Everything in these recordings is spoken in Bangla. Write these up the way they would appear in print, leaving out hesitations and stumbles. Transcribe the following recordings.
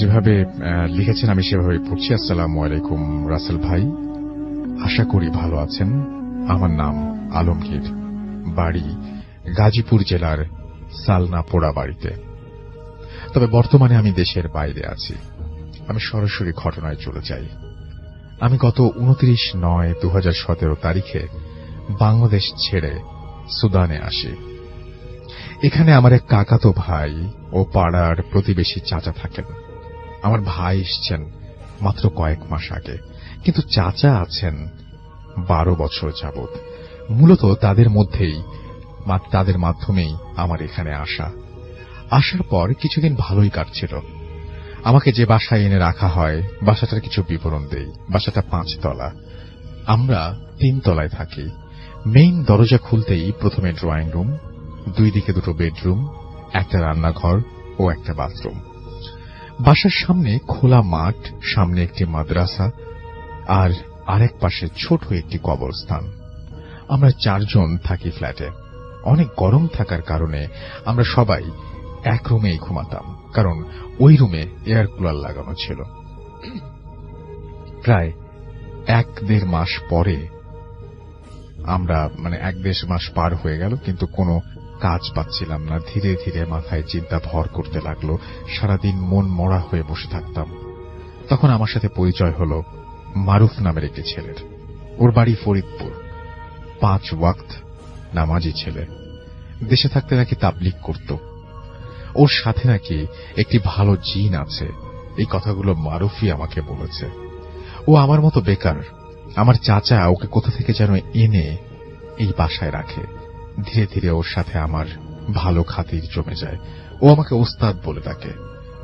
যেভাবে লিখেছেন আমি সেভাবে পড়ছি। আসসালামু আলাইকুম রাসেল ভাই, আশা করি ভালো আছেন। আমার নাম আলমগীর, বাড়ি গাজীপুর জেলার সালনা পোড়া বাড়িতে। তবে বর্তমানে আমি দেশের বাইরে আছি। আমি সরাসরি ঘটনায় চলে যাই। আমি গত 29/9/2017 তারিখে বাংলাদেশ ছেড়ে সুদানে আসি। এখানে আমার এক কাকাতো ভাই ও পাড়ার প্রতিবেশী চাচা থাকেন। আমার ভাই এসছেন মাত্র কয়েক মাস আগে, কিন্তু চাচা আছেন 12 বছর যাবৎ। মূলত তাদের মাধ্যমেই আমার এখানে আসার পর কিছুদিন ভালোই কাটছিল। আমাকে যে বাসায় এনে রাখা হয় বাসাটার কিছু বিবরণ দেই। বাসাটা 5 তলা, আমরা 3 তলায় থাকি। মেইন দরজা খুলতেই প্রথমে ড্রয়িং রুম, 2 দিকে 2টো বেডরুম, একটা রান্নাঘর ও একটা বাথরুম। বাসার সামনে খোলা মাঠ, সামনে একটি মাদ্রাসা আর আরেক পাশে ছোট একটি কবরস্থান। আমরা 4 জন থাকি ফ্ল্যাটে। অনেক গরম থাকার কারণে আমরা সবাই এক রুমেই ঘুমাতাম, কারণ ওই রুমে এয়ার কুলার লাগানো ছিল। প্রায় 1-1.5 মাস পরে আমরা 1-1.5 মাস পার হয়ে গেল, কিন্তু কোনো কাজ পাচ্ছিলাম না। ধীরে ধীরে মাথায় চিন্তা ভর করতে লাগলো। সারাদিন মন মরা হয়ে বসে থাকতাম। তখন আমার সাথে পরিচয় হলো মারুফ নামের একটি ছেলের। ওর বাড়ি ফরিদপুর, 5 ওয়াক্ত নামাজি ছেলে। দেশে থাকতে নাকি তাবলিগ করত। ওর সাথে নাকি একটি ভালো জিন আছে। এই কথাগুলো মারুফই আমাকে বলেছে। ও আমার মতো বেকার। আমার চাচা ওকে কোথা থেকে যেন এনে এই বাসায় রাখে। ধীরে ধীরে ওর সাথে আমার ভালো খাতির জমে যায়। ও আমাকে ওস্তাদ বলে ডাকে।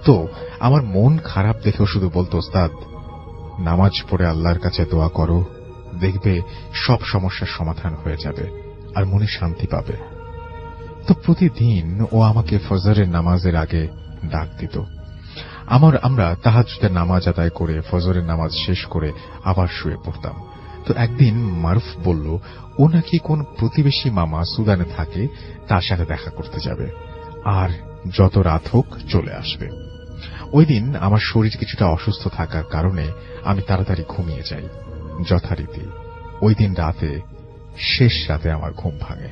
তো আমার মন খারাপ দেখেও শুধু বলতো, ওস্তাদ, নামাজ পড়ে আল্লাহর কাছে দোয়া করো, দেখবে সব সমস্যার সমাধান হয়ে যাবে আর মনে শান্তি পাবে। তো প্রতিদিন ও আমাকে ফজরের নামাজের আগে ডাক দিত। আমরা তাহাজ্জুদের নামাজ আদায় করে ফজরের নামাজ শেষ করে আবার শুয়ে পড়তাম। তো একদিন মারুফ বলল ও নাকি কোন প্রতিবেশী মামা সুদানে থাকে, তার সাথে দেখা করতে যাবে আর যত রাত হোক চলে আসবে। ওই দিন আমার শরীর কিছুটা অসুস্থ থাকার কারণে আমি তাড়াতাড়ি ঘুমিয়ে যাই। যথারীতি ওই দিন শেষ রাতে আমার ঘুম ভাঙে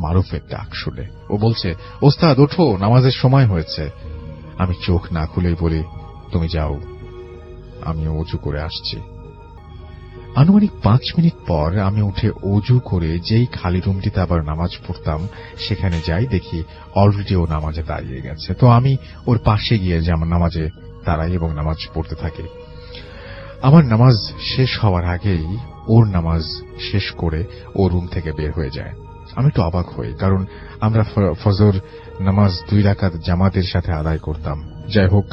মারুফের ডাক শুনে। ও বলছে, ওস্তাদ ওঠো, নামাজের সময় হয়েছে। আমি চোখ না খুলেই বলি, তুমি যাও, আমি অজু করে আসছি। আনুমানিক 5 মিনিট পর আমি উঠে অজু করে যেই খালি রুমটিতে আবার নামাজ পড়তাম সেখানে যাই, দেখি অলরেডি ও নামাজে দাঁড়িয়ে গেছে। তো আমি ওর পাশে গিয়ে যে আমার নামাজে দাঁড়াই এবং নামাজ পড়তে থাকি। আমার নামাজ শেষ হওয়ার আগেই ওর নামাজ শেষ করে ও রুম থেকে বের হয়ে যায়। আমি একটু অবাক হই, কারণ আমরা ফজর নামাজ 2 রাকাত জামাতের সাথে আদায় করতাম। যাই হোক,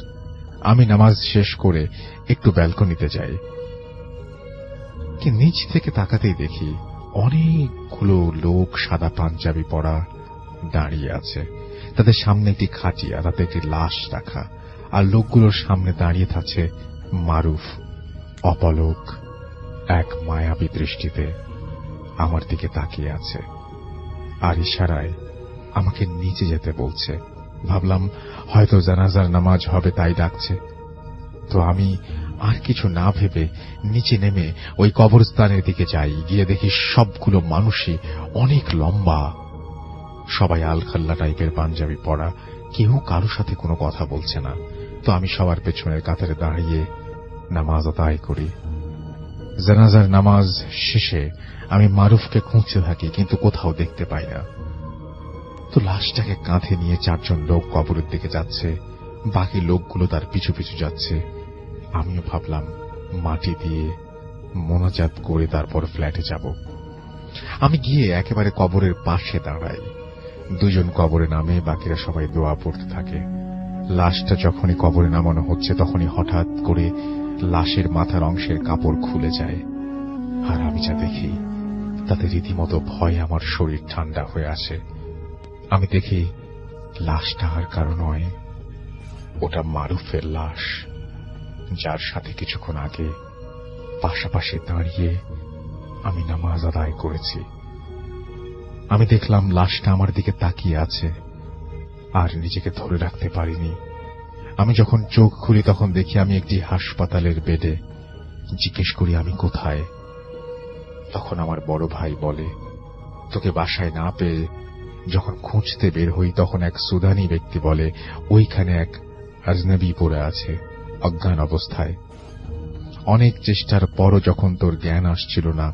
আমি নামাজ শেষ করে একটু ব্যালকনিতে যাই। নিচ থেকে তাকাতেই দেখি অনেকগুলো লোক সাদা পাঞ্জাবি পরা দাঁড়িয়ে আছে। তাদের সামনে একটি খাটিয়া, তাতে একটি লাশ রাখা, আর লোকগুলোর সামনে দাঁড়িয়ে থাকছে মারুফ, অপলক এক মায়াবী দৃষ্টিতে আমার দিকে তাকিয়ে আছে আর ইশারায় আমাকে নিচে যেতে বলছে। ভাবলাম হয়তো জানাজার নামাজ হবে তাই ডাকছে। তো আমি আর কিছু না ভেবে নিচে নেমে ওই কবরস্থানের দিকে যাই। গিয়ে দেখি সবগুলো মানুষই অনেক লম্বা, সবাই আলখাল্লা টাইপের পাঞ্জাবি পরা, কেউ কারো সাথে কোনো কথা বলছে না। তো আমি সবার পেছনের কাতারে দাঁড়িয়ে নামাজ আদায় করি। জানাজার নামাজ শেষে আমি মারুফকে খুঁজতে থাকি, কিন্তু কোথাও দেখতে পাই না। তো লাশটাকে কাঁধে নিয়ে 4 জন লোক কবরের দিকে যাচ্ছে, বাকি লোকগুলো তার পিছু পিছু যাচ্ছে। আমিও ভাবলাম মাটি দিয়ে মোনাজাত করে তারপর ফ্ল্যাটে যাব। আমি গিয়ে একেবারে কবরের পাশে দাঁড়াই। 2 জন কবরে নামে, বাকিরা সবাই দোয়া পড়তে থাকে। লাশটা যখনই কবরে নামানো হচ্ছে তখনই হঠাৎ করে লাশের মাথার অংশের কাপড় খুলে যায়। আর আমি যা দেখি তাতে রীতিমতো ভয়ে আমার শরীর ঠান্ডা হয়ে আসে। আমি দেখি লাশটা আর কারো নয়, ওটা মারুফের লাশ, যার সাথে কিছুক্ষণ আগে পাশাপাশি দাঁড়িয়ে আমি নামাজ আদায় করেছি। আমি দেখলাম লাশটা আমার দিকে তাকিয়ে আছে আর নিজেকে ধরে রাখতে পারিনি। আমি যখন চোখ খুলি তখন দেখি আমি একটি হাসপাতালের বেডে। জিজ্ঞেস করি আমি কোথায়। তখন আমার বড় ভাই বলে, তোকে বাসায় না পেয়ে যখন খুঁজতে বের হই তখন এক সুদানি ব্যক্তি বলে ওইখানে এক আজনবী পড়ে আছে অজ্ঞান অবস্থায়। অনেক চেষ্টার পরও যখন তোর জ্ঞান আসছিল না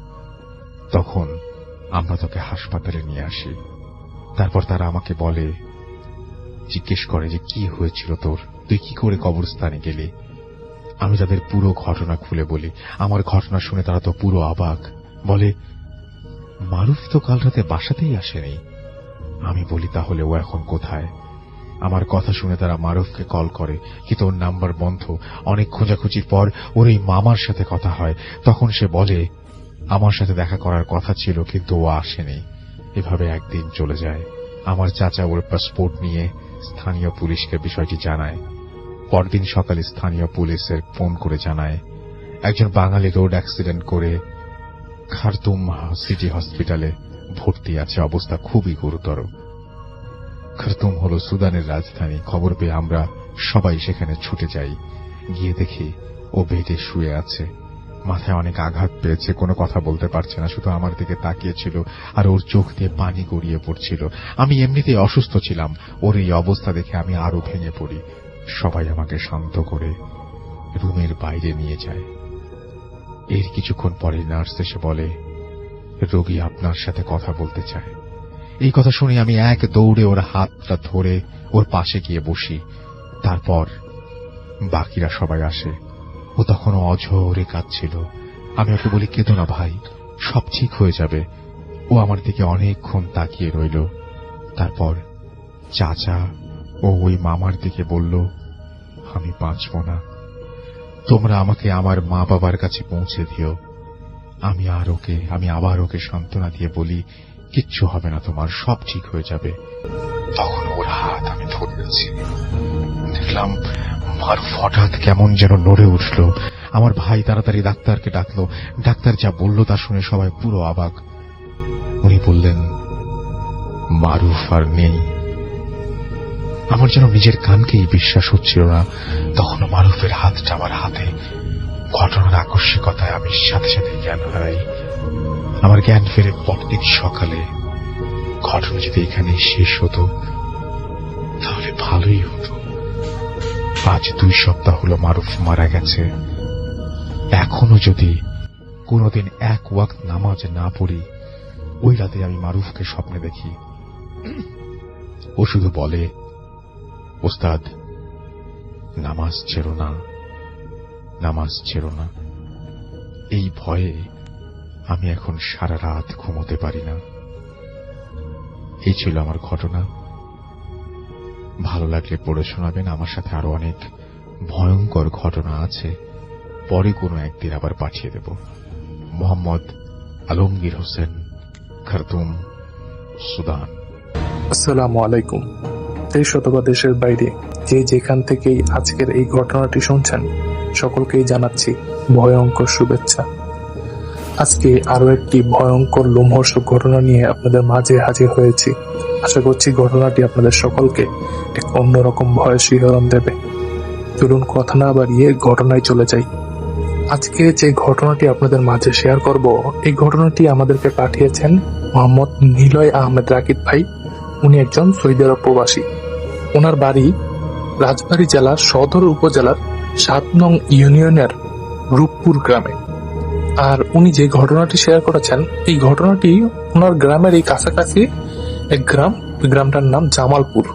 তখন আমরা তোকে হাসপাতালে নিয়ে আসি। তারপর তারা আমাকে বলে, জিজ্ঞেস করে যে কি হয়েছিল তোর, তুই কি করে কবরস্থানে গেলি। আমি তাদের পুরো ঘটনা খুলে বলি। আমার ঘটনা শুনে তারা তো পুরো অবাক। বলে, মারুফ তো কাল রাতে বাসাতেই আসেনি। আমি বলি, তাহলে ও এখন কোথায়? আমার কথা শুনে তারা মারুফকে কল করে, কিন্তু ওর নাম্বার বন্ধ। অনেক খোঁজাখুঁজির পর ওর এই মামার সাথে কথা হয়। তখন সে বলে আমার সাথে দেখা করার কথা ছিল কিন্তু ও আসেনি। এভাবে একদিন চলে যায়। আমার চাচা ওর পাসপোর্ট নিয়ে স্থানীয় পুলিশকে বিষয়টি জানায়। পরদিন সকালে স্থানীয় পুলিশের ফোন করে জানায় একজন বাঙালি রোড অ্যাক্সিডেন্ট করে খার্তুম সিটি হসপিটালে ভর্তি আছে, অবস্থা খুবই গুরুতর। খার্তুম হল সুদানের রাজধানী। খবর পেয়ে আমরা সবাই সেখানে ছুটে যাই। গিয়ে দেখি ও বেডে শুয়ে আছে। মাথায় অনেক আঘাত পেয়েছে, কোনো কথা বলতে পারছে না, শুধু আমার দিকে তাকিয়েছিল আর ওর চোখ দিয়ে পানি গড়িয়ে পড়ছিল। আমি এমনিতেই অসুস্থ ছিলাম। ওর এই অবস্থা দেখে আমি আরো ভেঙে পড়ি। সবাই আমাকে শান্ত করে রুমের বাইরে নিয়ে যায়। এর কিছুক্ষণ পরে নার্স এসে বলে, রোগী আপনার সাথে কথা বলতে চায়। এই কথা শুনে আমি এক দৌড়ে ওর হাতটা ধরে ওর পাশে গিয়ে বসি। তারপর বাকিরা সবাই আসে। ও তখনও অঝরে কাঁদছিল। আমি ওকে বলি, কেঁদো না ভাই, সব ঠিক হয়ে যাবে। ও আমার দিকে অনেকক্ষণ তাকিয়ে রইল। তারপর চাচা ও ওই মামার দিকে বলল, আমি বাঁচব না, তোমরা আমাকে আমার মা বাবার কাছে পৌঁছে দিও। আমি আবার ওকে সান্ত্বনা দিয়ে বলি, কিচ্ছু হবে না তোমার, সব ঠিক হয়ে যাবে। তখন ওর হাত আমি ধরেছি। দেখলাম মারুফ হঠাৎ কেমন যেন নড়ে উঠল। আমার ভাই তাড়াতাড়ি ডাক্তারকে ডাকলো। ডাক্তার যা বলল তা শুনে সবাই পুরো অবাক। উনি বললেন, মারুফ আর নেই। আমার যেন নিজের কানকেই বিশ্বাস হচ্ছিল না। তখনও মারুফের হাতটা আমার হাতে। ঘটনার আকস্মিকতায় আমি সাথে সাথে জ্ঞান হারাই। আমার জ্ঞান ফেরে পরদিন সকালে। ঘটনা যদি এখানে শেষ হতো তাহলে ভালোই হতো। আজ 2 সপ্তাহ হলো মারুফ মারা গেছে। এখনো যদি কোনোদিন এক ওয়াক্ত নামাজ না পড়ি, ওই রাতে আমি মারুফকে স্বপ্নে দেখি। ও শুধু বলে, ওস্তাদ নামাজ ছেড়ো না, নামাজ ছেড়ো না। এই ভয়ে আমি এখন সারা রাত ঘুমোতে পারি না। এই ছিল আমার ঘটনা। ভালো লাগলে পড়ে শোনাবেন। আমার সাথে আরো অনেক ভয়ঙ্কর ঘটনা আছে, পরে কোনো একদিন আবার পাঠিয়ে দেব। Mohammad Alamgir Hossain, Khartoum, Sudan. আসসালামু আলাইকুম। দেশ অথবা দেশের বাইরে যে যেখান থেকেই আজকের এই ঘটনাটি শুনছেন, সকলকেই জানাচ্ছি ভয়ঙ্কর শুভেচ্ছা। আজকে আরো একটি ভয়ঙ্কর লোমহর্ষক ঘটনা নিয়ে আপনাদের মাঝে হাজির হয়েছি। আশা করছি ঘটনাটি আপনাদের সকলকে এক অন্যরকম ভয়ের শিহরণ দেবে। চলুন কথা না বাড়িয়ে ঘটনায় চলে যাই। আজকে যে ঘটনাটি আপনাদের মাঝে শেয়ার করব, এই ঘটনাটি আমাদেরকে পাঠিয়েছেন মোহাম্মদ নিলয় আহমেদ রাকিব ভাই। উনি একজন সৌদি আরব প্রবাসী। ওনার বাড়ি রাজবাড়ী জেলার সদর উপজেলার 7 নং ইউনিয়নের রূপপুর গ্রামে। আর উনি যে ঘটনাটি শেয়ার করেছেন, এই ঘটনাটি ওনার গ্রামের এই কাছাকাছি এক গ্রাম, ওই গ্রামটার নাম জামালপুর।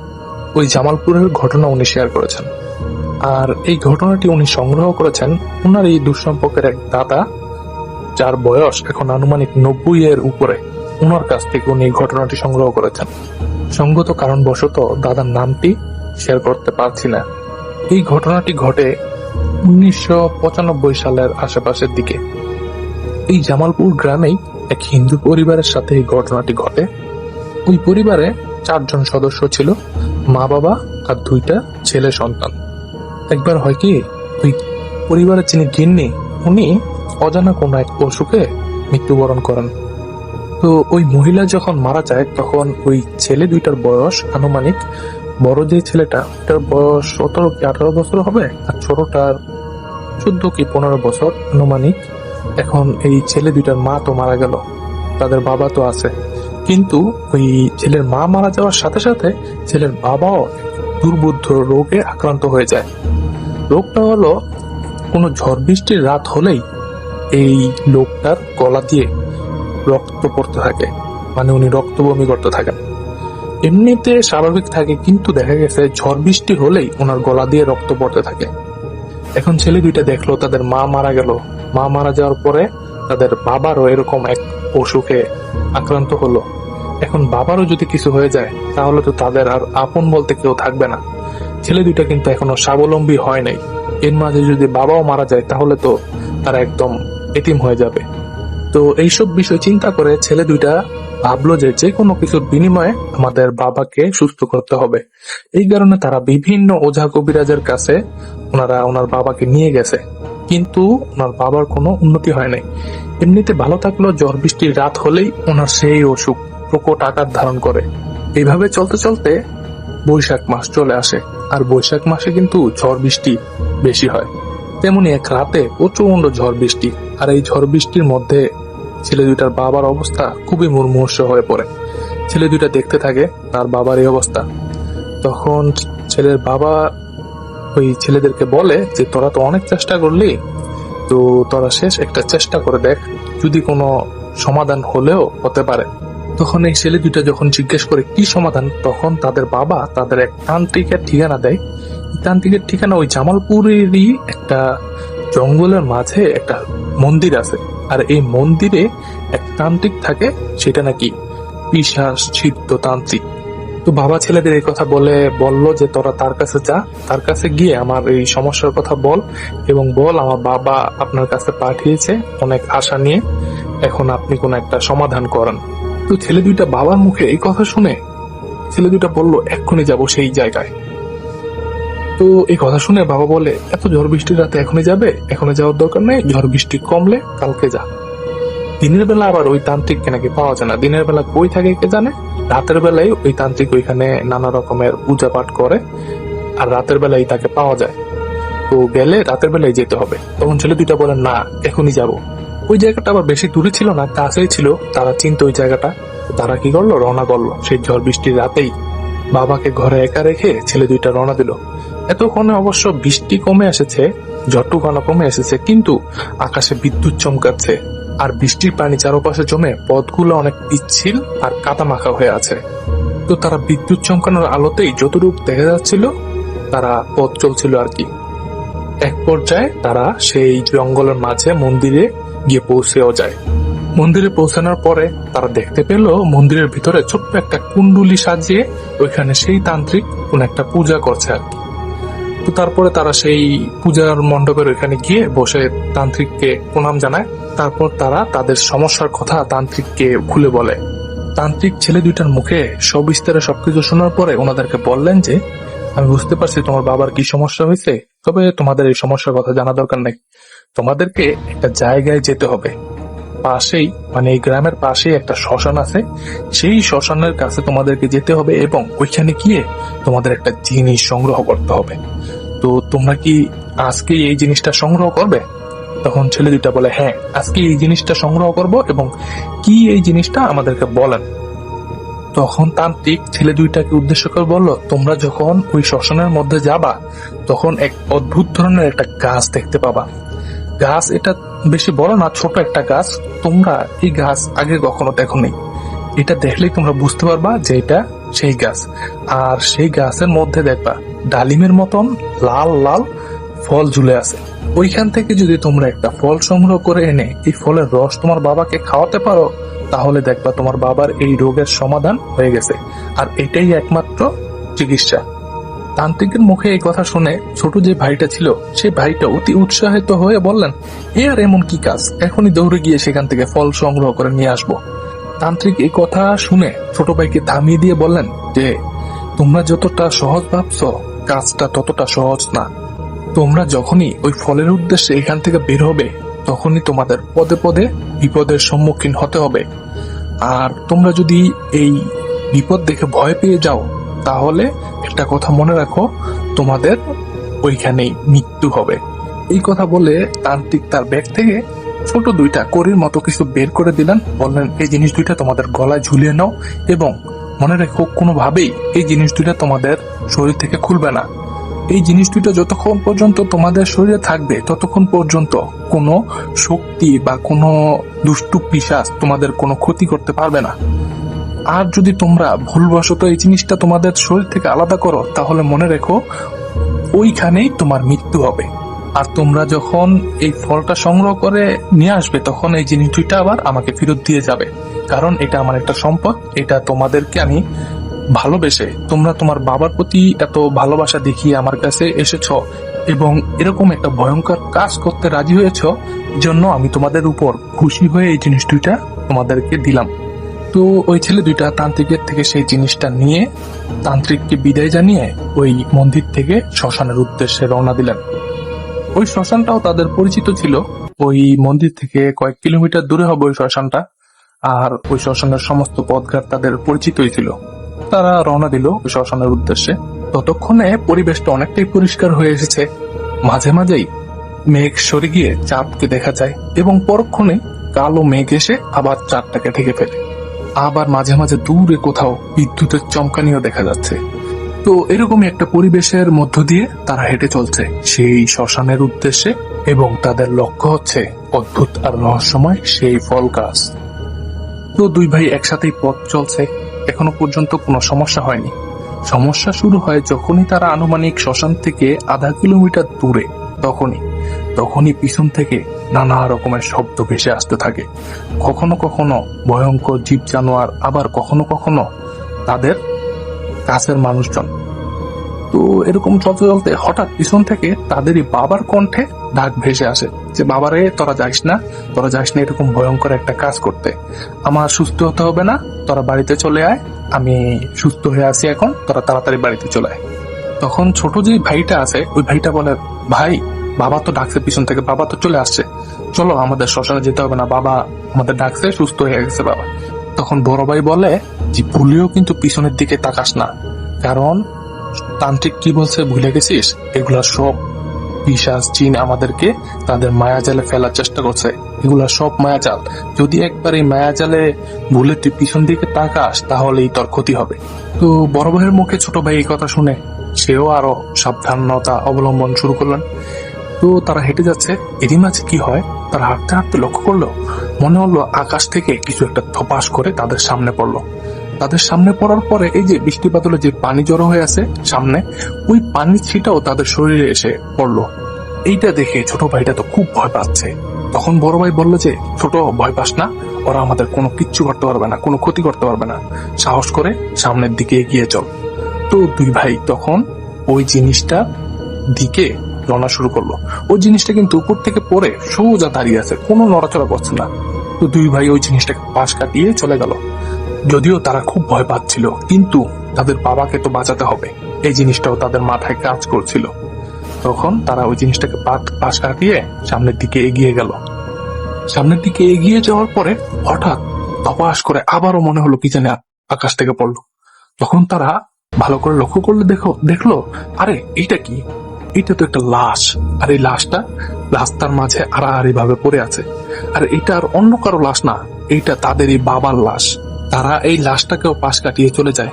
ওই জামালপুরের ঘটনা উনি শেয়ার করেছেন। আর এই ঘটনাটি উনি সংগ্রহ করেছেন ওনার এই দুঃসম্পর্কের এক দাদা, যার বয়স এখন আনুমানিক 90 এর উপরে। ওনার কাছ থেকে উনি এই ঘটনাটি সংগ্রহ করেছেন। সঙ্গত কারণবশত দাদার নামটি শেয়ার করতে পারছি না। এই ঘটনাটি ঘটে 1995 সালের আশেপাশের দিকে। এই জামালপুর গ্রামেই এক হিন্দু পরিবারের সাথে এই ঘটনাটি ঘটে। ওই পরিবারে 4 জন সদস্য ছিল, মা বাবা আর 2টা ছেলে সন্তান। একবার হয় কি, ওই পরিবারের যিনি গিন্নি, উনি অজানা কোনো এক অসুখে মৃত্যুবরণ করেন। তো ওই মহিলা যখন মারা যায় তখন ওই ছেলে 2টার বয়স আনুমানিক বড় যে ছেলেটা ওটার বয়স 17 কি 18 বছর হবে, আর ছোটটার 14 কি 15 বছর আনুমানিক। এখন এই ছেলে দুইটার মা তো মারা গেল, তাদের বাবা তো আছে, কিন্তু ওই ছেলের মা মারা যাওয়ার সাথে সাথে ছেলের বাবাও দুর্বোধ্য রোগে আক্রান্ত হয়ে যায়। রোগটা হলো কোনো ঝড় বৃষ্টির রাত হলেই এই লোকটার গলা দিয়ে রক্ত পড়তে থাকে, মানে উনি রক্ত বমি করতে থাকেন। এমনিতে স্বাভাবিক থাকে, কিন্তু দেখা গেছে ঝড় বৃষ্টি হলেই ওনার গলা দিয়ে রক্ত পড়তে থাকে। এখন ছেলে দুইটা দেখলো তাদের মা মারা গেল, মা মারা যাওয়ার পরে তাদের বাবারও এরকম এক অসুখে আক্রান্ত হলো। এখন বাবারও যদি কিছু হয়ে যায় তাহলে তো তাদের আর আপন বলতে কেউ থাকবে না। ছেলে দুইটা কিন্তু এখনো স্বাবলম্বী হয় নাই, এর মাঝে যদি বাবাও মারা যায় তাহলে তো তারা একদম এতিম হয়ে যাবে। তো এইসব বিষয় চিন্তা করে ছেলে দুইটা ভাবলো যে যে কোনো কিছুর বিনিময়ে আমাদের বাবাকে সুস্থ করতে হবে। এই কারণে তারা বিভিন্ন ওঝা কবিরাজের কাছে ওনার বাবাকে নিয়ে গেছে, কিন্তু ওনার বাবার কোনো উন্নতি হয় নাই। এমনিতে ভালো থাকলেও ঝড় বৃষ্টির রাত হলেই ওনার সেই অসুখ প্রকট আকার ধারণ করে। এইভাবে চলতে চলতে বৈশাখ মাস চলে আসে, আর বৈশাখ মাসে কিন্তু ঝড় বৃষ্টি বেশি হয়। তেমনি এক রাতে প্রচন্ড ঝড় বৃষ্টি, আর এই ঝড় বৃষ্টির মধ্যে ছেলে দুইটার বাবার অবস্থা খুবই মুমূর্ষু হয়ে পড়ে। ছেলে দুইটা দেখতে থাকে তার বাবার এই অবস্থা। তখন ছেলের বাবা ওই ছেলেদেরকে বলে যে তোরা তো অনেক চেষ্টা করলি, তো তোরা শেষ একটা চেষ্টা করে দেখ, যদি কোনো সমাধান হলেও হতে পারে। তখন এই ছেলে দুইটা যখন জিজ্ঞেস করে কি সমাধান, তখন তাদের বাবা তাদের এক তান্ত্রিকের ঠিকানা দেয়। তান্ত্রিকের ঠিকানা ওই জামালপুরেরই একটা জঙ্গলের মাঝে একটা মন্দির আছে, আর এই মন্দিরে এক তান্ত্রিক থাকে, সেটা নাকি পিশাচ সিদ্ধ তান্ত্রিক। তো বাবা ছেলেদের এই কথা বললো যে তোরা তার কাছে যা, তার কাছে গিয়ে আমার এই সমস্যার কথা বল, এবং বল আমার বাবা আপনার কাছে পাঠিয়েছে অনেক আশা নিয়ে, এখন আপনি কোন একটা সমাধান করেন। তো ছেলে দুইটা বাবার মুখে এই কথা শুনে ছেলে দুইটা বললো এক্ষুনি যাব সেই জায়গায়। তো এই কথা শুনে বাবা বলে এত ঝড় বৃষ্টির রাতে এখনই যাবে? এখনই যাওয়ার দরকার নেই, ঝড় বৃষ্টি কমলে কালকে যা। দিনের বেলা আবার ওই তান্ত্রিককে নাকি পাওয়া যায় না, দিনের বেলা কই থাকে কে জানে। রাতের বেলায় ওই তান্ত্রিক ওইখানে নানা রকমের পূজা পাঠ করে, আর রাতের বেলায় তাকে পাওয়া যায়। তো গেলে রাতের বেলায় যেতে হবে। তখন ছেলে দুইটা বলে না এখনই যাব। ওই জায়গাটা আবার বেশি দূরে ছিল না, কাছেই ছিল, তারা চিনতো ওই জায়গাটা। তারা কি করলো, রওনা করলো সেই ঝড় বৃষ্টির রাতেই। বাবাকে ঘরে একা রেখে ছেলে দুইটা রওনা দিল। এতক্ষণে অবশ্য বৃষ্টি কমে এসেছে, ঝড়টুকানো কমে এসেছে, কিন্তু আকাশে বিদ্যুৎ চমকাচ্ছে, আর বৃষ্টির পানি চারপাশে জমে পথগুলো অনেক পিচ্ছিল আর কাদা মাখা হয়ে আছে। তো তারা বিদ্যুৎ চমকানোর আলোতেই যতটুকু দেখা যাচ্ছিল তারা পথ চলছিল আর কি। এক পর্যায়ে তারা সেই জঙ্গলের মাঝে মন্দিরে গিয়ে পৌঁছেও যায়। মন্দিরে পৌঁছানোর পরে তারা দেখতে পেল মন্দিরের ভিতরে ছোট্ট একটা কুণ্ডুলি সাজিয়ে ওইখানে সেই তান্ত্রিক কোন একটা পূজা করছে আর কি। তো তারপরে তারা সেই পূজার মণ্ডপের ওইখানে গিয়ে বসে তান্ত্রিককে প্রণাম জানায়। তারপর তারা তাদের সমস্যার কথা তান্ত্রিককে খুলে বলে। তান্ত্রিক ছেলে দুইটার মুখে সবিস্তারে সবকিছু শোনার পরে ওনাদেরকে বললেন যে আমি বুঝতে পারছি তোমার বাবার কি সমস্যা হয়েছে, তবে তোমাদের এই সমস্যার কথা জানা দরকার নেই। তোমাদেরকে একটা জায়গায় যেতে হবে, পাশেই মানে এই গ্রামের পাশেই একটা শ্মশান আছে, সেই শ্মশানের কাছে তোমাদেরকে যেতে হবে এবং ওইখানে গিয়ে তোমাদের একটা জিনিস সংগ্রহ করতে হবে। তো তোমরা কি আজকে এই জিনিসটা সংগ্রহ করবে? তখন ছেলে দুইটা বলে হ্যাঁ, আজকে এই জিনিসটা সংগ্রহ করব, এবং কি এই জিনিসটা আমাদেরকে বলেন। তখন তান্ত্রিক ছেলে দুইটাকে উদ্দেশ্য করে বলল তোমরা যখন ওই শ্মশানের মধ্যে যাবা তখন এক অদ্ভুত ধরনের একটা গাছ দেখতে পাবা। গাছ এটা বেশি বড় না, ছোট একটা গাছ। তোমরা এই গাছ আগে কখনো দেখোনি, এটা দেখলেই তোমরা বুঝতে পারবা যে এটা সেই গাছ। আর সেই গাছের মধ্যে দেখবা ডালিমের মতন লাল লাল ফল ঝুলে আছে। ওইখান থেকে যদি তোমরা একটা ফল সংগ্রহ করে এনে এই ফলের রস তোমার বাবাকে খাওয়াতে পারো, তাহলে দেখবা তোমার বাবার এই রোগের সমাধান হয়ে গেছে, আর এটাই একমাত্র চিকিৎসা। তান্ত্রিকের মুখে এই কথা শুনে ছোট যে ভাইটা ছিল সে ভাইটা অতি উৎসাহিত হয়ে বললেন এ আর এমন কি কাজ, এখনই দৌড়ে গিয়ে সেখান থেকে ফল সংগ্রহ করে নিয়ে আসবো। তান্ত্রিক এই কথা শুনে ছোট ভাইকে থামিয়ে দিয়ে বললেন যে তোমরা যতটা সহজ ভাবছো কাজটা ততটা সহজ না। তোমরা যখনই ওই ফলের উদ্দেশ্যে এখান থেকে বের হবে তখনই তোমাদের পদে পদে বিপদের সম্মুখীন হতে হবে। আর তোমরা যদি এই বিপদ দেখে ভয় পেয়ে যাও তাহলে একটা কথা মনে রাখো, তোমাদের ওইখানেই মৃত্যু হবে। এই কথা বলে তান্ত্রিক তার ব্যাগ থেকে ছোট দুইটা কড়ির মতো কিছু বের করে দিলেন, বললেন এই জিনিস দুইটা তোমাদের গলায় ঝুলিয়ে নাও এবং মনে রেখো কোনোভাবেই এই জিনিস দুইটা তোমাদের শরীর থেকে খুলবে না। এই জিনিস দুইটা যতক্ষণ পর্যন্ত তোমাদের শরীরে থাকবে ততক্ষণ পর্যন্ত কোনো শক্তি বা কোনো দুষ্টু পিশাচ তোমাদের কোনো ক্ষতি করতে পারবে না। আর যদি তোমরা ভুলবশত এই জিনিসটা তোমাদের শরীর থেকে আলাদা করো তাহলে মনে রেখো ওইখানেই তোমার মৃত্যু হবে। আর তোমরা যখন এই ফলটা সংগ্রহ করে নিয়ে আসবে তখন এই জিনিস দুইটা আবার আমাকে ফেরত দিয়ে যাবে, কারণ এটা আমার একটা সম্পদ। এটা তোমাদেরকে আমি ভালোবেসে, তোমরা তোমার বাবার প্রতি এত ভালোবাসা দেখিয়ে আমার কাছে এসেছ এবং এরকম একটা ভয়ঙ্কর কাজ করতে রাজি হয়েছ, জন্য আমি তোমাদের উপর খুশি হয়ে এই জিনিস দুইটা তোমাদেরকে দিলাম। তো ওই ছেলে দুইটা তান্ত্রিকের থেকে সেই জিনিসটা নিয়ে তান্ত্রিককে বিদায় জানিয়ে ওই মন্দির থেকে শ্মশানের উদ্দেশ্যে রওনা দিলেন। ওই শ্মশানটাও তাদের পরিচিত ছিল, ওই মন্দির থেকে কয়েক কিলোমিটার দূরে হবে ওই শ্মশানটা। আর ওই শ্মশানের সমস্ত পথঘাট তাদের পরিচিতই ছিল। তারা রওনা দিল ওই শ্মশানের উদ্দেশ্যে। ততক্ষণে পরিবেশটা অনেকটাই পরিষ্কার হয়ে এসেছে। মাঝে মাঝেই মেঘ সরে গিয়ে চাঁদকে দেখা যায় এবং পরক্ষণে কালো মেঘ এসে আবার চাঁদটাকে ঢেকে ফেলে। আবার মাঝে মাঝে দূরে কোথাও বিদ্যুতের চমকানিও দেখা যাচ্ছে। তো এরকমই একটা পরিবেশের মধ্য দিয়ে তারা হেঁটে চলছে সেই শ্মশানের উদ্দেশ্যে এবং তাদের লক্ষ্য হচ্ছে অদ্ভুত আর রহস্যময় সেই ফল গাছ। তো দুই ভাই একসাথেই পথ চলছে, এখনো পর্যন্ত কোনো সমস্যা হয়নি। সমস্যা শুরু হয় যখনই তারা আনুমানিক শ্মশান থেকে আধা কিলোমিটার দূরে, তখনই পিছন থেকে নানা রকমের শব্দ ভেসে আসতে থাকে। কখনো কখনো ভয়ঙ্কর জীব জানোয়ার, আবার কখনো কখনো তাদের কাছের মানুষজন। তো এরকম চলতে চলতে হঠাৎ পিছন থেকে তাদেরই বাবার কণ্ঠে ডাক ভেসে আসে যে বাবারে তোরা যাইস না এরকম ভয়ঙ্কর একটা কাজ করতে। আমার সুস্থ হতে হবে না, তোরা বাড়িতে চলে আয়, আমি সুস্থ হয়ে আছি এখন, তোরা তাড়াতাড়ি বাড়িতে চলে আয়। তখন ছোট যে ভাইটা আছে ওই ভাইটা বলে, ভাই বাবা তো ডাকছে পিছন থেকে, বাবা তো চলে আসছে, চলো আমাদের শ্মশানে যেতে হবে না, বাবা আমাদের ডাকছে, সুস্থ হয়ে গেছে বাবা। তখন বড় ভাই বলে যে ভুলেও কিন্তু পিছনের দিকে তাকাস না, কারণ তান্ত্রিক কি বলছে ভুলে গেছিস? এগুলা সব পিশাচ জিন আমাদেরকে তাদের মায়াজালে ফেলার চেষ্টা করছে, এগুলা সব মায়াজাল। যদি একবার এই মায়াজালে ভুলে তুই পিছন দিকে তাকাস তাহলেই তোর ক্ষতি হবে। তো বড় ভাইয়ের মুখে ছোট ভাই এই কথা শুনে সেও আরো সাবধানতা অবলম্বন শুরু করলেন। তো তারা হেঁটে যাচ্ছে, এরই মাঝে কি হয়, তারা হাঁটতে হাঁটতে লক্ষ্য করলো মনে হলো আকাশ থেকে কিছু একটা ধপাস করে তাদের সামনে পড়লো। তাদের সামনে পড়ার পরে এই যে বৃষ্টিপাত হলে যে পানি জড়ো হয়ে আছে সামনে, ওই পানির ছিটাও তাদের শরীরে এসে পড়লো। এইটা দেখে ছোট ভাইটা তো খুব ভয় পাচ্ছে। তখন বড় ভাই বললো যে ছোট, ভয় পাস না, ওরা আমাদের কোনো কিচ্ছু করতে পারবে না, কোনো ক্ষতি করতে পারবে না, সাহস করে সামনের দিকে এগিয়ে চল। তো দুই ভাই তখন ওই জিনিসটা দিকে রওনা শুরু করলো। ওই জিনিসটা কিন্তু উপর থেকে পড়ে সোজা দাঁড়িয়ে আছে, কোনো নড়াচড়া করছে না। তো দুই ভাই ওই জিনিসটাকে পাশ কাটিয়ে চলে গেল। যদিও তারা খুব ভয় পাচ্ছিল, কিন্তু তাদের বাবাকে তো বাঁচাতে হবে, এই জিনিসটাও তাদের মাথায় কাজ করছিল। তখন তারা ওই জিনিসটাকে পাশ কাটিয়ে সামনের দিকে এগিয়ে গেল। সামনের দিকে এগিয়ে যাওয়ার পরে হঠাৎ ধপাস করে আবারও মনে হলো কি জানি আকাশ থেকে পড়লো। তখন তারা ভালো করে লক্ষ্য করলে দেখলো আরে এইটা কি, এটা তো একটা লাশ। আর এই লাশটা রাস্তার মাঝে আড়াআড়ি ভাবে পড়ে আছে। আর এটা আর অন্য কারো লাশ না, এইটা তাদেরই বাবার লাশ। তারা এই লাশটাকেও পাশ কাটিয়ে চলে যায়।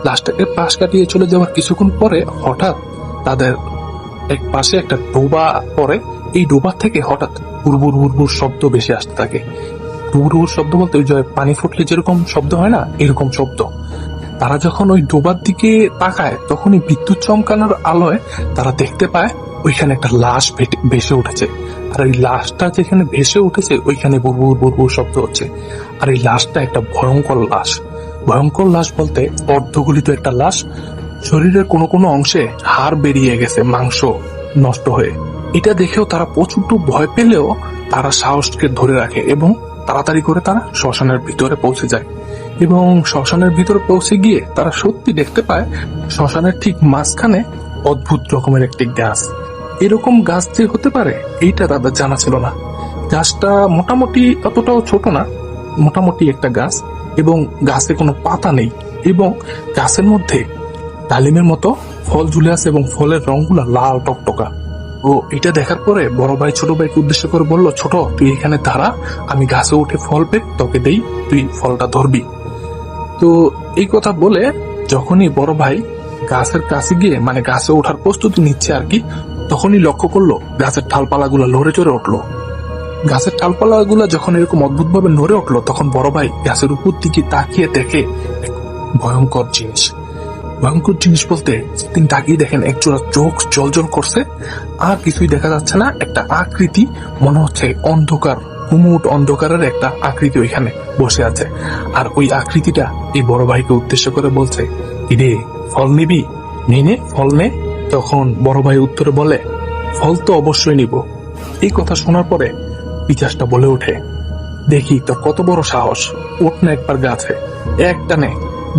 লাশটাকে পাশ কাটিয়ে চলে যাওয়ার কিছুক্ষণ পরে হঠাৎ তাদের এক পাশে একটা ডোবা পড়ে। এই ডোবা থেকে হঠাৎ বুরবুর বুরবুর শব্দ বেশি আসতে থাকে। বুরবুর শব্দ বলতে ওই যে পানি ফুটলে যেরকম শব্দ হয় না, এরকম শব্দ। তারা যখন ওই ডোবার দিকে তাকায় তখনই বিদ্যুৎ চমকানোর আলোয় তারা দেখতে পায় ওইখানে একটা লাশ ভেসে উঠেছে। আর এই লাশটা যেখানে ভেসে উঠেছে ওইখানে বুরবুর বুরবুর শব্দ হচ্ছে। আর এই লাশটা একটা ভয়ঙ্কর লাশ। ভয়ঙ্কর লাশ বলতে অর্ধগলিত একটা লাশ, শরীরের কোনো কোনো অংশে হাড় বেরিয়ে গেছে, মাংস নষ্ট হয়ে। এটা দেখেও তারা প্রচন্ড ভয় পেলেও তারা সাহসকে ধরে রাখে এবং তাড়াতাড়ি করে তারা শ্মশানের ভিতরে পৌঁছে যায়। এবং শ্মশানের ভিতরে পৌঁছে গিয়ে তারা সত্যি দেখতে পায় শ্মশানের ঠিক মাঝখানে অদ্ভুত রকমের একটি গাছ। এরকম গাছ যে হতে পারে এইটা তাদের জানা ছিল না। গাছটা মোটামুটি অতটাও ছোট না, মোটামুটি একটা গাছ, এবং গাছে কোনো পাতা নেই, এবং গাছের মধ্যে ডালিমের মতো ফল ঝুলে আছে এবং ফলের রংগুলা লাল টকটকা। ও এটা দেখার পরে বড় ভাই ছোট ভাইকে উদ্দেশ্য করে বলল, ছোট তুই এখানে দাঁড়া, আমি গাছে উঠে ফল পে তোকে দেই, তুই ফলটা ধরবি। তো এই কথা বলে যখনই বড় ভাই গাছের কাছে গিয়ে মানে গাছে ওঠার প্রস্তুতি নিচ্ছে আর কি, তখনই লক্ষ্য করলো গাছের ডালপালাগুলো লড়ে চড়ে উঠলো। গাছের ডালপালাগুলো যখন এরকম অদ্ভুত ভাবে নড়ে উঠলো, তখন বড় ভাই গাছের উপর দিকে তাকিয়ে দেখে এক ভয়ঙ্কর জিনিস। ভয়ঙ্কর জিনিস বলতে তিনি তাকিয়ে দেখেন একজোড়া চোখ জলজল করছে, আর কিছুই দেখা যাচ্ছে না। একটা আকৃতি মনে হচ্ছে অন্ধকার, হুমুট অন্ধকারের একটা আকৃতি ওইখানে বসে আছে। আর ওই আকৃতিটা এই বড় ভাইকে উদ্দেশ্য করে বলছে, ইরে ফল নিবি, নে ফল নে। তখন বড় ভাই উত্তরে বলে, ফল তো অবশ্যই নিব। এই কথা শোনার পরে পিচাসটা বলে ওঠে, দেখি তোর কত বড় সাহস, ওঠ না একবার গাছে, একটানে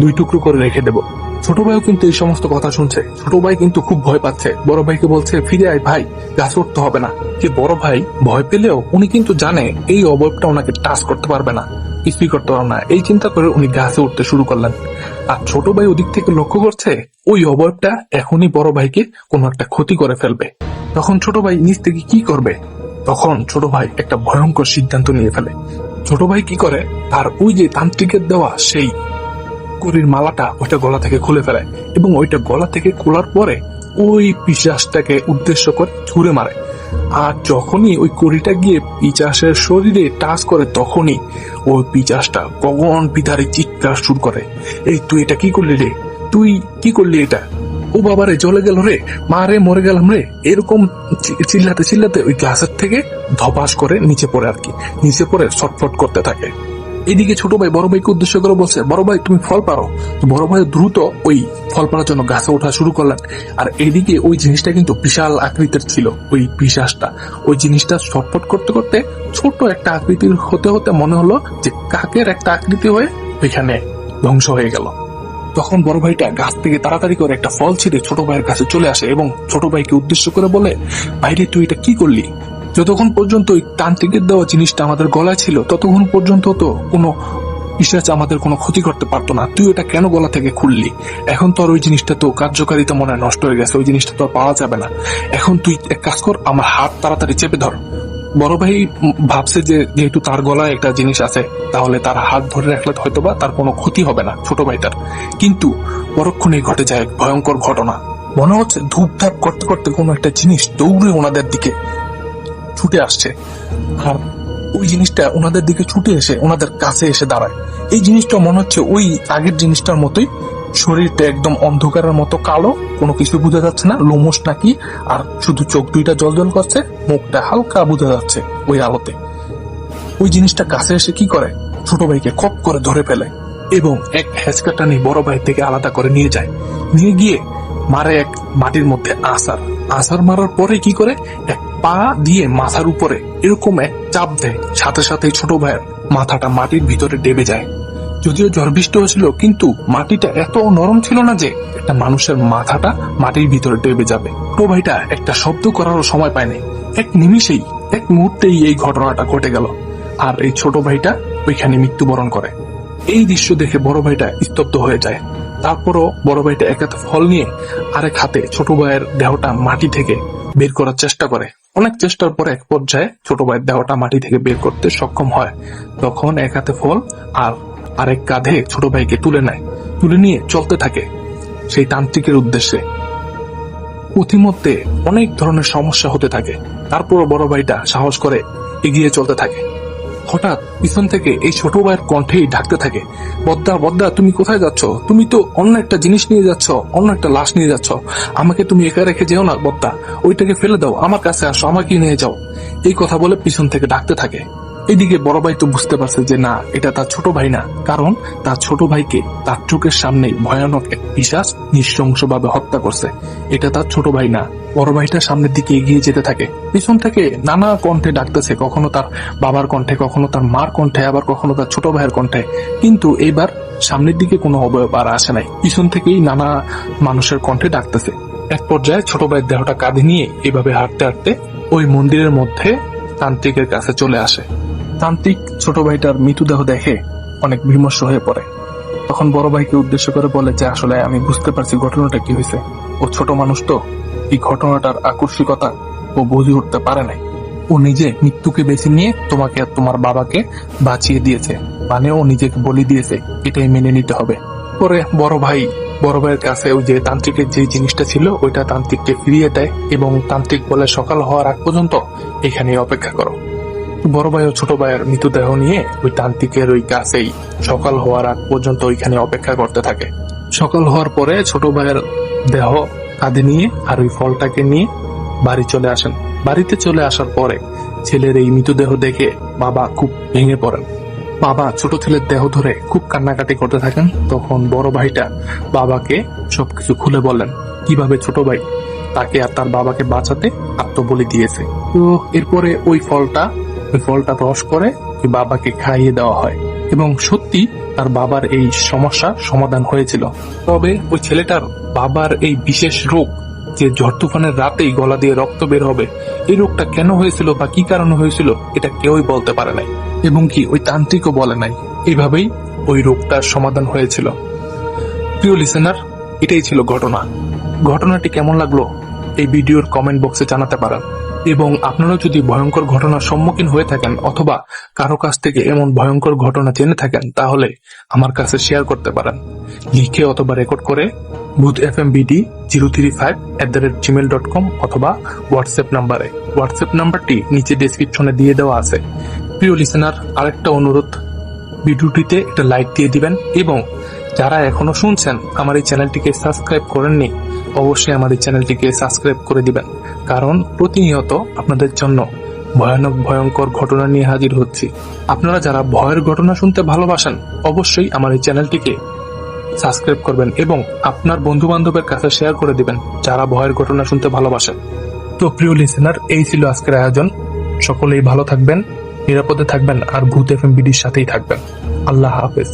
2 টুকরো করে রেখে দেব। ছোট ভাইও কিন্তু এই সমস্ত কথা শুনছে। ছোট ভাই কিন্তু খুব ভয় পাচ্ছে, বড় ভাইকে বলছে, ফিরে আয় ভাই, গাছে উঠতে হবে না। যে বড় ভাই ভয় পেলেও উনি কিন্তু জানে এই অবয়বটা ওনাকে টাচ করতে পারবে না, কিছুই করতে পারবে না। এই চিন্তা করে উনি গাছে উঠতে শুরু করলেন। আর ছোট ভাই ওদিক থেকে লক্ষ্য করছে ওই অবয়বটা এখনই বড় ভাইকে কোনো একটা ক্ষতি করে ফেলবে। তখন ছোট ভাই নিচ থেকে কি করবে? তখন ছোট ভাই একটা ভয়ঙ্কর সিদ্ধান্ত নিয়ে ফেলে। ছোট ভাই কি করে, তার ওই যে তান্ত্রিকের দেওয়া সেই কড়ির মালাটা ওইটা গলা থেকে খুলে ফেলে, এবং ওইটা গলা থেকে খোলার পরে ওই পিশাচটাকে উদ্দেশ্য করে ছুঁড়ে মারে। আর যখনই ওই কড়িটা গিয়ে পিশাচের শরীরে টাচ করে, তখনই ওই পিশাচটা গগন বিধারে চিৎকার শুরু করে, এই তুই এটা কি করলি রে, তুই কি করলি এটা, ও বাবারে জ্বলে গেল রে, মা রে মরে গেলাম রে। এরকম চিল্লাতে চিল্লাতে ওই গ্লাসের থেকে ধপাস করে নিচে পড়ে আর কি, নিচে পড়ে ছটফট করতে থাকে। এদিকে ছোট ভাই বড় ভাইকে উদ্দেশ্য করে বলছে, বড় ভাই তুমি ফল পারো। তো বড় ভাই দ্রুত ওই ফল পাড়ার জন্য গাছে ওঠা শুরু করলেন। আর এইদিকে ওই জিনিসটা কিন্তু বিশাল আকৃতির ছিল, ওই পিশাচটা ওই জিনিসটা ছটফট করতে করতে ছোট একটা আকৃতির হতে হতে মনে হলো যে কাকের একটা আকৃতি হয়ে ওইখানে ধ্বংস হয়ে গেল। তখন বড় ভাইটা গাছ থেকে তাড়াতাড়ি করে একটা ফল ছিঁড়ে ছোট ভাইয়ের কাছে চলে আসে এবং ছোট ভাইকে উদ্দেশ্য করে বলে, ভাইরে তুই এটা কি করলি? যতক্ষণ পর্যন্ত ওই তান্ত্রিকের দেওয়া জিনিসটা আমাদের গলায় ছিল, ততক্ষণ পর্যন্ত তো কোনো পিশাচ আমাদের কোনো ক্ষতি করতে পারতো না, তুই এটা কেন গলা থেকে খুললি? এখন তো আর ওই জিনিসটা তো কার্যকারিতা মনে হয় নষ্ট হয়ে গেছে, ওই জিনিসটা তো আর পাওয়া যাবে না। এখন তুই এক কাজ কর, আমার হাত তাড়াতাড়ি চেপে ধর। বড় ভাই ভাবছে যে যেহেতু তার গলায় একটা জিনিস আছে, তাহলে তার হাত ধরে রাখলে হয়তোবা তার কোনো ক্ষতি হবে না ছোট ভাইটার। কিন্তু পরক্ষণেই ঘটে যায় এক ভয়ঙ্কর ঘটনা। মনে হচ্ছে ধূপধাপ করতে করতে কোনো একটা জিনিস দৌড়ে ওনাদের দিকে ছুটে আসছে, আর ওই জিনিসটা ওনাদের দিকে ছুটে এসে ওনাদের কাছে এসে দাঁড়ায়। এই জিনিসটা মনে হচ্ছে ওই আগের জিনিসটার মতোই, শরীরটা একদম অন্ধকারের মতো কালো, কোনো কিছু বোঝা যাচ্ছে না, লোমশ নাকি, আর শুধু চোখ দুইটা জলজল করছে, মুখটা হালকা বোঝা যাচ্ছে ওই আলোতে। ওই জিনিসটা কাছে এসে কি করে, ছোট ভাইকে খপ করে ধরে ফেলে এবং এক হেঁচকা টানি বড় ভাই থেকে আলাদা করে নিয়ে যায়। নিয়ে গিয়ে মারে এক মাটির মধ্যে আসার মারার পরে কি করে, এক পা দিয়ে মাথার উপরে এরকম এক চাপ দেয়, সাথে সাথে ছোট ভাইয়ের মাথাটা মাটির ভিতরে ডেবে যায়। যদিও ঝড় বৃষ্টি হয়েছিল, কিন্তু মাটিটা এত নরম ছিল না যে একটা মানুষের মাথাটা মাটির ভিতরে ডেবে যাবে। ছোট ভাইটা একটা শব্দ করারও সময় পায়নি, এক নিমিষেই এক মুহূর্তেই এই ঘটনাটা ঘটে গেল, আর এই ছোট ভাইটা ওইখানে মৃত্যুবরণ করে। এই দৃশ্য দেখে বড় ভাইটা স্তব্ধ হয়ে যায়। তারপরও বড় ভাইটা এক হাতে ফল নিয়ে আরেক হাতে ছোট ভাইয়ের দেহটা মাটি থেকে বের করার চেষ্টা করে। অনেক চেষ্টার পরে এক পর্যায়ে ছোট ভাইয়ের দেহটা মাটি থেকে বের করতে সক্ষম হয়। তখন এক হাতে ফল আর আরেক কাঁধে ছোট ভাইকে তুলে নেয়, তুলে নিয়ে চলতে থাকে সেই তান্ত্রিকের উদ্দেশ্যে। পথিমধ্যে অনেক ধরনের সমস্যা হতে থাকে, তারপরও বড় ভাইটা সাহস করে এগিয়ে চলতে থাকে। হঠাৎ পিছন থেকে এই ছোট ভাইয়ের কণ্ঠেই ডাকতে থাকে, বদ্দা বদ্দা তুমি কোথায় যাচ্ছ? তুমি তো অন্য একটা জিনিস নিয়ে যাচ্ছ, অন্য একটা লাশ নিয়ে যাচ্ছ, আমাকে তুমি একা রেখে যেও না বদ্দা, ওইটাকে ফেলে দাও, আমার কাছে আসো, আমাকে নিয়ে যাও। এই কথা বলে পিছন থেকে ডাকতে থাকে। এদিকে বড় ভাই তো বুঝতে পারছে যে না, এটা তার ছোট ভাই না, কারণ তার ছোট ভাইকে তার চোখের সামনেই ভয়ানক এক পিশাচ নৃশংসভাবে হত্যা করছে। এটা তার ছোট ভাই না। বড় ভাইটা সামনের দিকে এগিয়ে যেতে থাকে, পিছন থেকে নানা কণ্ঠে ডাকতেছে, কখনো তার বাবার কণ্ঠে, কখনো তার মার কণ্ঠে, আবার কখনো তার ছোট ভাইয়ের কণ্ঠে। কিন্তু এইবার সামনের দিকে কোনো অবয়ব আর আসে নাই, পিছন থেকেই নানা মানুষের কণ্ঠে ডাকতেছে। এক পর্যায়ে ছোট ভাইয়ের দেহটা কাঁধে নিয়ে এভাবে হাঁটতে হাঁটতে ওই মন্দিরের মধ্যে তান্ত্রিকের কাছে চলে আসে। তান্ত্রিক ছোট ভাইটার মৃতদেহ দেখে অনেক বিমর্ষ হয়ে পড়ে তখন বড় ভাইকে উদ্দেশ্য করে বলে যে আসলে আমি বুঝতে পারছি ঘটনাটা কি হয়েছে। ও ছোট মানুষ তো, এই ঘটনাটার আকস্মিকতা ও বুঝে উঠতে পারে নাই। ও নিজে মৃত্যুকে বেছে নিয়ে তোমাকে আর তোমার বাবাকে বাঁচিয়ে দিয়েছে, মানে ও নিজেকে বলি দিয়েছে, এটাই মেনে নিতে হবে। পরে বড় ভাইয়ের কাছে ওই যে তান্ত্রিকের যে জিনিসটা ছিল ওইটা তান্ত্রিককে ফিরিয়ে দেয় এবং তান্ত্রিক বলে সকাল হওয়ার আগ পর্যন্ত এখানে অপেক্ষা করো। বড় ভাই ও ছোট ভাইয়ের মৃতদেহ নিয়ে ওই তান্ত্রিকের ওই কাছেই সকাল হওয়ার আগ পর্যন্ত ওইখানে অপেক্ষা করতে থাকে। সকাল হওয়ার পরে ছোট ভাইয়ের দেহ কাঁধে নিয়ে আর ওই ফলটাকে নিয়ে বাড়ি চলে আসেন। বাড়িতে চলে আসার পরে ছেলের এই মৃতদেহ দেখে বাবা খুব ভেঙে পড়েন। বাবা ছোট ছেলের দেহ ধরে খুব কান্নাকাটি করতে থাকেন। তখন বড় ভাইটা বাবাকে সবকিছু খুলে বলেন কিভাবে ছোট ভাই তাকে আর তার বাবাকে বাঁচাতে আত্মবলি দিয়েছে। তো এরপরে ওই ফলটা রস করে ওই বাবাকে খাইয়ে দেওয়া হয় এবং সত্যি তার বাবার এই সমস্যা সমাধান হয়েছিল। তবে ওই ছেলেটার বাবার এই বিশেষ রোগ যে ঝড় তুফানের রাতেই গলা দিয়ে রক্ত বের হবে, এই রোগটা কেন হয়েছিল বা কি কারণে হয়েছিল এটা কেউই বলতে পারে নাই এবং কি ওই তান্ত্রিকও বলে নাই। এইভাবেই ওই রোগটার সমাধান হয়েছিল। প্রিয় লিসেনার, এটাই ছিল ঘটনাটি কেমন লাগলো এই ভিডিওর কমেন্ট বক্সে জানাতে পারেন এবং আপনারা যদি ভয়ঙ্কর ঘটনার সম্মুখীন হয়ে থাকেন অথবা কারো কাছ থেকে এমন ভয়ঙ্কর ঘটনা জেনে থাকেন তাহলে আমার কাছে শেয়ার করতে পারেন, লিখে অথবা রেকর্ড করে bhuthfmbd035@gmail.com অথবা হোয়াটসঅ্যাপ নাম্বারটি নিচে ডেসক্রিপশনে দিয়ে দেওয়া আছে। প্রিয় লিসেনার, আরেকটা অনুরোধ, ভিডিওটিতে একটা লাইক দিয়ে দিবেন এবং যারা এখনো শুনছেন আমার এই চ্যানেলটিকে সাবস্ক্রাইব করেননি অবশ্যই আমার এই চ্যানেলটিকে সাবস্ক্রাইব করে দিবেন, কারণ প্রতিনিয়ত আপনাদের জন্য ভয়ঙ্কর ঘটনা নিয়ে হাজির হচ্ছি। আপনারা যারা ভয়ের ঘটনা শুনতে ভালোবাসেন অবশ্যই আমার এই চ্যানেলটিকে সাবস্ক্রাইব করবেন এবং আপনার বন্ধু বান্ধবের কাছে শেয়ার করে দিবেন যারা ভয়ের ঘটনা শুনতে ভালোবাসেন। তো প্রিয় লিসেনার, এই ছিল আজকের আয়োজন। সকলেই ভালো থাকবেন, নিরাপদে থাকবেন আর ভূত এফএমবিডির সাথেই থাকবেন। আল্লাহ হাফেজ।